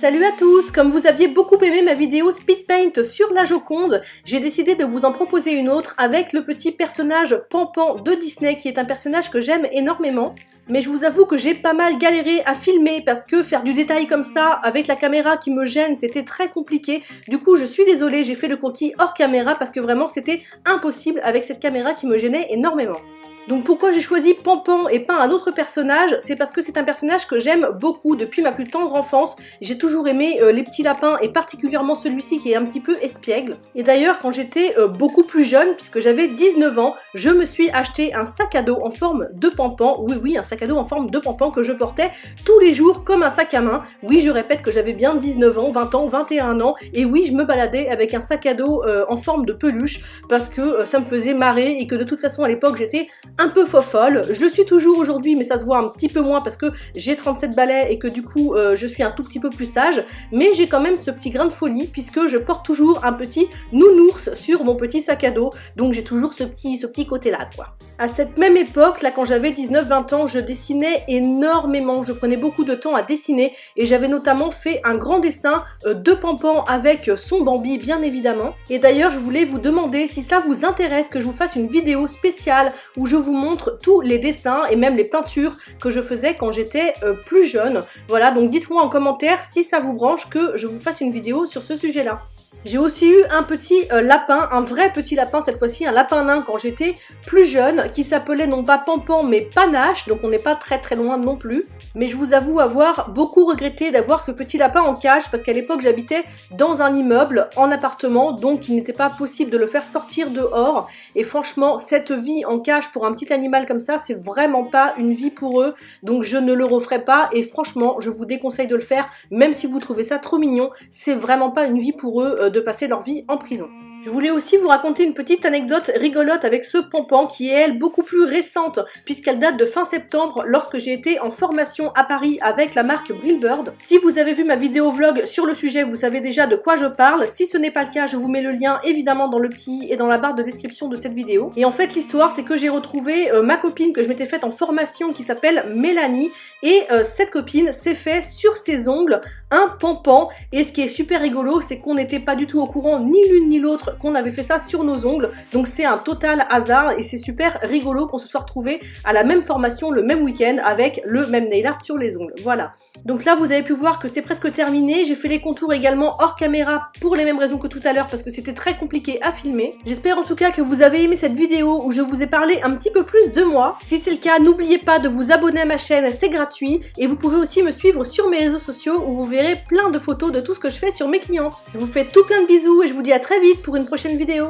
Salut à tous! Comme vous aviez beaucoup aimé ma vidéo Speed Paint sur la Joconde, j'ai décidé de vous en proposer une autre avec le petit personnage Pan-Pan de Disney qui est un personnage que j'aime énormément. Mais je vous avoue que j'ai pas mal galéré à filmer parce que faire du détail comme ça avec la caméra qui me gêne c'était très compliqué. Du coup je suis désolée, j'ai fait le croquis hors caméra parce que vraiment c'était impossible avec cette caméra qui me gênait énormément. Donc pourquoi j'ai choisi Pan-Pan et pas un autre personnage? C'est parce que c'est un personnage que j'aime beaucoup depuis ma plus tendre enfance. J'ai toujours aimé les petits lapins et particulièrement celui-ci qui est un petit peu espiègle. Et d'ailleurs quand j'étais beaucoup plus jeune, puisque j'avais 19 ans, je me suis acheté un sac à dos en forme de Pan-Pan. Oui, un sac à dos en forme de Pan-Pan que je portais tous les jours comme un sac à main. Oui, je répète que j'avais bien 19 ans, 20 ans, 21 ans. Et oui, je me baladais avec un sac à dos en forme de peluche parce que ça me faisait marrer et que de toute façon à l'époque j'étais un peu fofolle. Je le suis toujours aujourd'hui mais ça se voit un petit peu moins parce que j'ai 37 balais et que du coup je suis un tout petit peu plus sage, mais j'ai quand même ce petit grain de folie puisque je porte toujours un petit nounours sur mon petit sac à dos, donc j'ai toujours ce petit côté là quoi. À cette même époque, là quand j'avais 19-20 ans, je dessinais énormément, je prenais beaucoup de temps à dessiner et j'avais notamment fait un grand dessin de Pan-Pan avec son Bambi bien évidemment. Et d'ailleurs je voulais vous demander si ça vous intéresse que je vous fasse une vidéo spéciale où je vous montre tous les dessins et même les peintures que je faisais quand j'étais plus jeune. Voilà, donc dites-moi en commentaire si ça vous branche que je vous fasse une vidéo sur ce sujet-là. J'ai aussi eu un petit lapin, un vrai petit lapin cette fois-ci, un lapin nain quand j'étais plus jeune, qui s'appelait non pas Pan-Pan mais Panache, donc on n'est pas très loin non plus. Mais je vous avoue avoir beaucoup regretté d'avoir ce petit lapin en cage parce qu'à l'époque j'habitais dans un immeuble, en appartement, donc il n'était pas possible de le faire sortir dehors. Et franchement, cette vie en cage pour un petit animal comme ça, c'est vraiment pas une vie pour eux, donc je ne le referai pas et franchement, je vous déconseille de le faire, même si vous trouvez ça trop mignon, c'est vraiment pas une vie pour eux de passer leur vie en prison. Je voulais aussi vous raconter une petite anecdote rigolote avec ce Pan-Pan qui est elle beaucoup plus récente puisqu'elle date de fin septembre lorsque j'ai été en formation à Paris avec la marque Brillbird. Si vous avez vu ma vidéo vlog sur le sujet, vous savez déjà de quoi je parle. Si ce n'est pas le cas, je vous mets le lien évidemment dans le petit et dans la barre de description de cette vidéo. Et en fait l'histoire c'est que j'ai retrouvé ma copine que je m'étais faite en formation qui s'appelle Mélanie et cette copine s'est fait sur ses ongles un Pan-Pan et ce qui est super rigolo c'est qu'on n'était pas du tout au courant ni l'une ni l'autre qu'on avait fait ça sur nos ongles, donc c'est un total hasard et c'est super rigolo qu'on se soit retrouvés à la même formation le même week-end avec le même nail art sur les ongles, voilà. Donc là vous avez pu voir que c'est presque terminé, j'ai fait les contours également hors caméra pour les mêmes raisons que tout à l'heure parce que c'était très compliqué à filmer. J'espère en tout cas que vous avez aimé cette vidéo où je vous ai parlé un petit peu plus de moi. Si c'est le cas, n'oubliez pas de vous abonner à ma chaîne, c'est gratuit et vous pouvez aussi me suivre sur mes réseaux sociaux où vous verrez plein de photos de tout ce que je fais sur mes clientes. Je vous fais tout plein de bisous et je vous dis à très vite pour une prochaine vidéo.